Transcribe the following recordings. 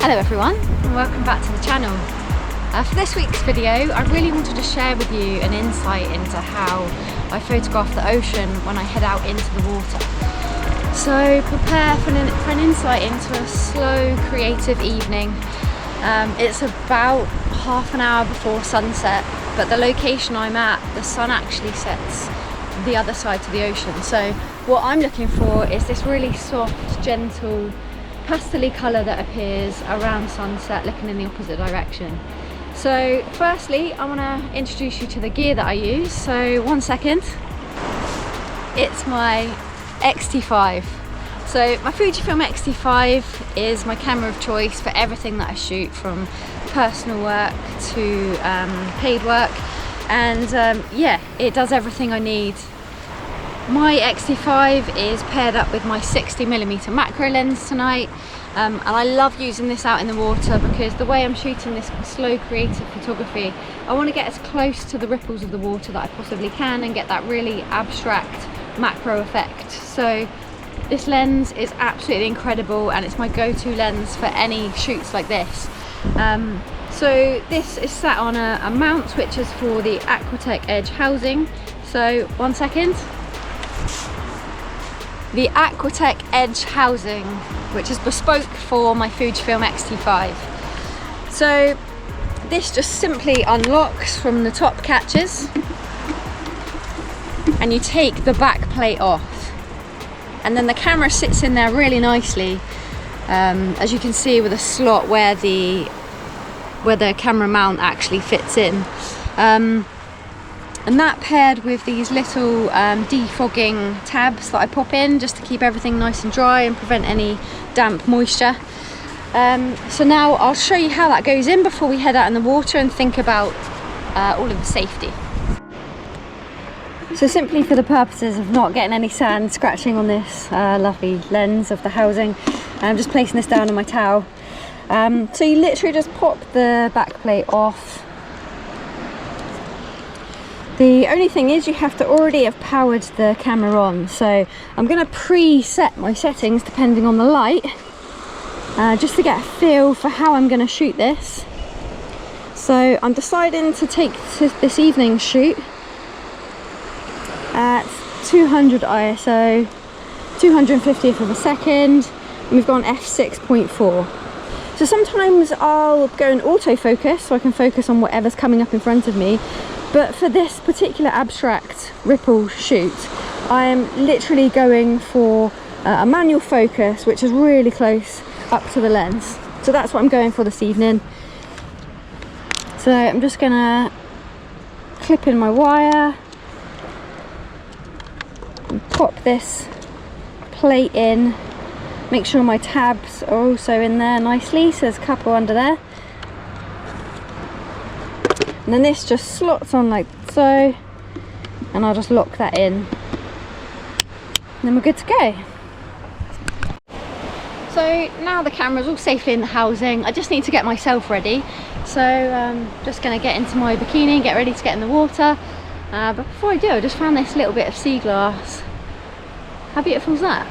Hello everyone and welcome back to the channel. For this week's video I really wanted to share with you an insight into how I photograph the ocean when I head out into the water. So prepare for an insight into a slow creative evening. It's about half an hour before sunset, but the location I'm at, the sun actually sets the other side to the ocean. So what I'm looking for is this really soft, gentle, pastel-y colour that appears around sunset looking in the opposite direction. So firstly I want to introduce you to the gear that I use. So one second. It's my X-T5. So my Fujifilm X-T5 is my camera of choice for everything that I shoot, from personal work to paid work, and yeah, it does everything I need. My X-T5 is paired up with my 60mm macro lens tonight, and I love using this out in the water because the way I'm shooting this slow creative photography, I want to get as close to the ripples of the water that I possibly can and get that really abstract macro effect. So this lens is absolutely incredible and it's my go-to lens for any shoots like this. So this is sat on a mount which is for the Aquatech edge housing. So one second. The Aquatech edge housing, which is bespoke for my Fujifilm X-T5. So this just simply unlocks from the top catches and you take the back plate off, and then the camera sits in there really nicely, as you can see, with a slot where the camera mount actually fits in. And that paired with these little defogging tabs that I pop in just to keep everything nice and dry and prevent any damp moisture. So now I'll show you how that goes in before we head out in the water and think about all of the safety. So simply for the purposes of not getting any sand scratching on this lovely lens of the housing, I'm just placing this down on my towel. So you literally just pop the back plate off. The only thing is you have to already have powered the camera on, so I'm going to preset my settings depending on the light, just to get a feel for how I'm going to shoot this. So I'm deciding to take this evening's shoot at 200 ISO, 250th of a second, and we've gone f6.4. So sometimes I'll go in autofocus so I can focus on whatever's coming up in front of me. But for this particular abstract ripple shoot, I am literally going for a manual focus, which is really close up to the lens. So that's what I'm going for this evening. So I'm just gonna clip in my wire and pop this plate in. Make sure my tabs are also in there nicely, so there's a couple under there. And then this just slots on like so, and I'll just lock that in, and then we're good to go. So now the camera's all safely in the housing, I just need to get myself ready. So just gonna get into my bikini and get ready to get in the water. But before I do, I just found this little bit of sea glass. How beautiful is that?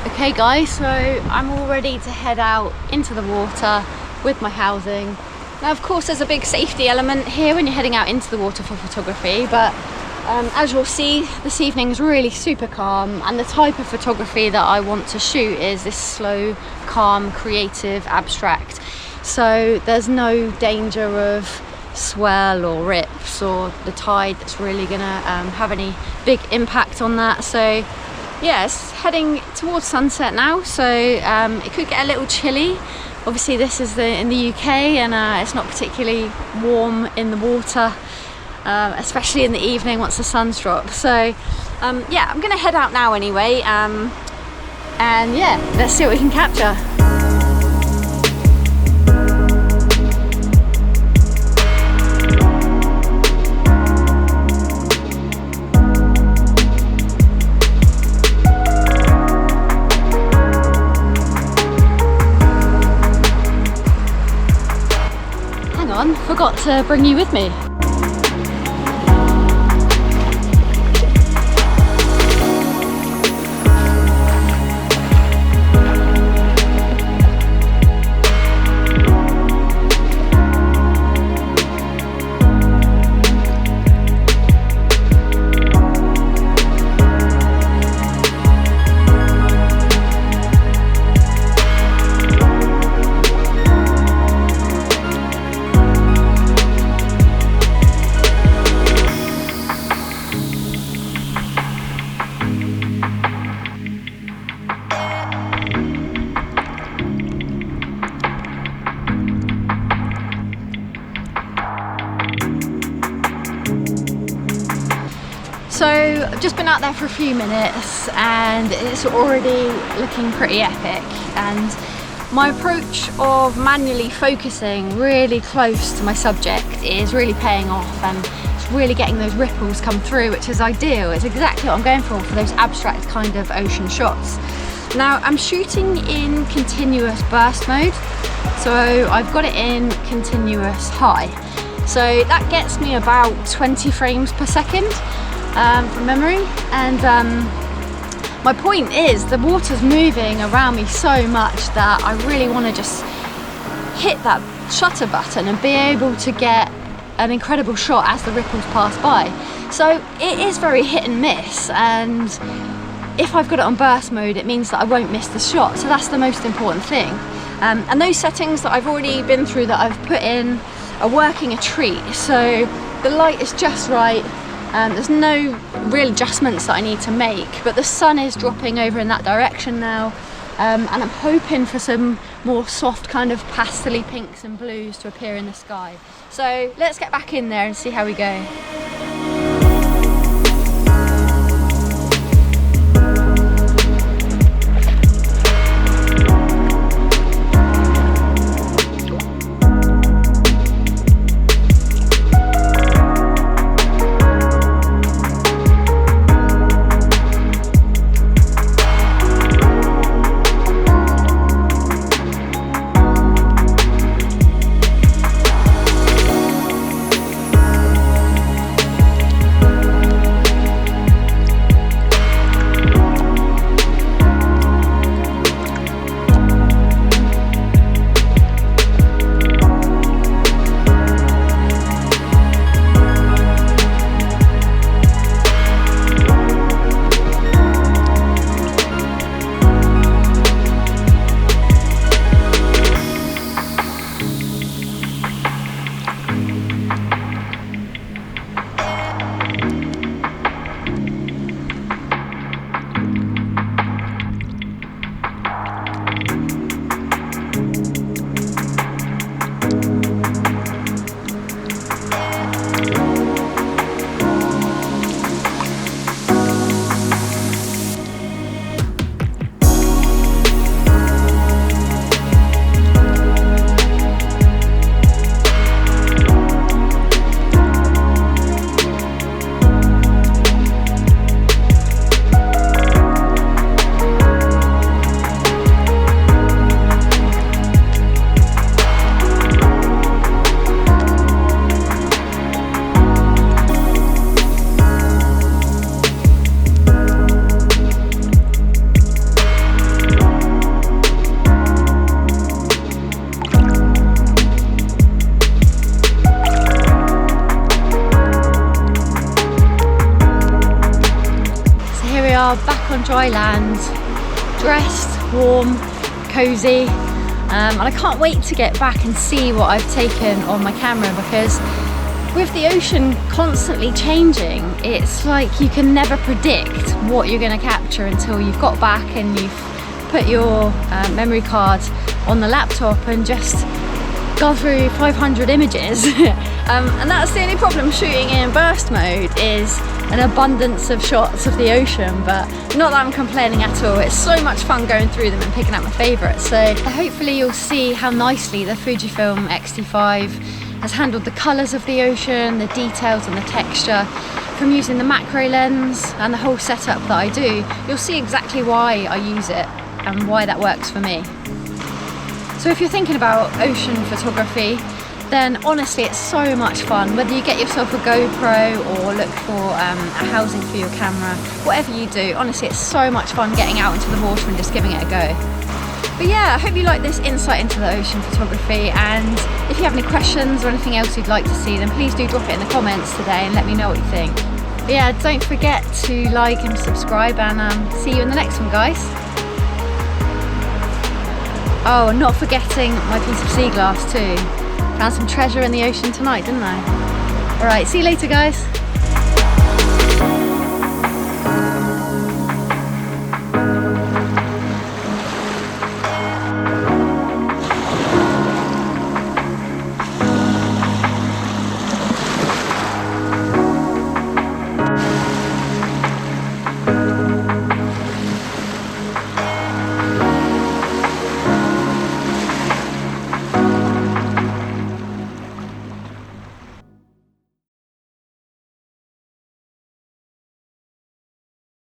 Okay guys, so I'm all ready to head out into the water with my housing. Now of course there's a big safety element here when you're heading out into the water for photography, but as you'll see, this evening's really super calm, and the type of photography that I want to shoot is this slow, calm, creative, abstract. So there's no danger of swell or rips or the tide that's really gonna have any big impact on that. So yeah, it's heading towards sunset now, so it could get a little chilly. Obviously this is in the UK, and it's not particularly warm in the water, especially in the evening once the sun's dropped. So yeah, I'm gonna head out now anyway, and yeah, let's see what we can capture. Forgot to bring you with me. just been out there for a few minutes and it's already looking pretty epic, and my approach of manually focusing really close to my subject is really paying off, and it's really getting those ripples come through, which is ideal. It's exactly what I'm going for those abstract kind of ocean shots. Now I'm shooting in continuous burst mode, so I've got it in continuous high. So that gets me about 20 frames per second from memory, and my point is the water's moving around me so much that I really want to just hit that shutter button and be able to get an incredible shot as the ripples pass by. So it is very hit and miss, and if I've got it on burst mode, it means that I won't miss the shot, so that's the most important thing. And those settings that I've already been through, that I've put in, are working a treat. So the light is just right, there's no real adjustments that I need to make, but the sun is dropping over in that direction now, and I'm hoping for some more soft kind of pastel-y pinks and blues to appear in the sky. So let's get back in there and see how we go. Back on dry land, dressed, warm, cozy, and I can't wait to get back and see what I've taken on my camera, because with the ocean constantly changing, it's like you can never predict what you're going to capture until you've got back and you've put your memory card on the laptop and just gone through 500 images. And that's the only problem shooting in burst mode, is an abundance of shots of the ocean, but not that I'm complaining at all. It's so much fun going through them and picking out my favourites. So hopefully you'll see how nicely the Fujifilm XT5 has handled the colours of the ocean, the details and the texture. From using the macro lens and the whole setup that I do, you'll see exactly why I use it and why that works for me. So if you're thinking about ocean photography, then honestly it's so much fun. Whether you get yourself a GoPro or look for a housing for your camera, whatever you do, honestly it's so much fun getting out into the water and just giving it a go. But yeah, I hope you like this insight into the ocean photography, and if you have any questions or anything else you'd like to see, then please do drop it in the comments today and let me know what you think. But yeah, don't forget to like and subscribe, and see you in the next one, guys. Oh, and not forgetting my piece of sea glass too. Found some treasure in the ocean tonight, didn't I? Alright, see you later, guys.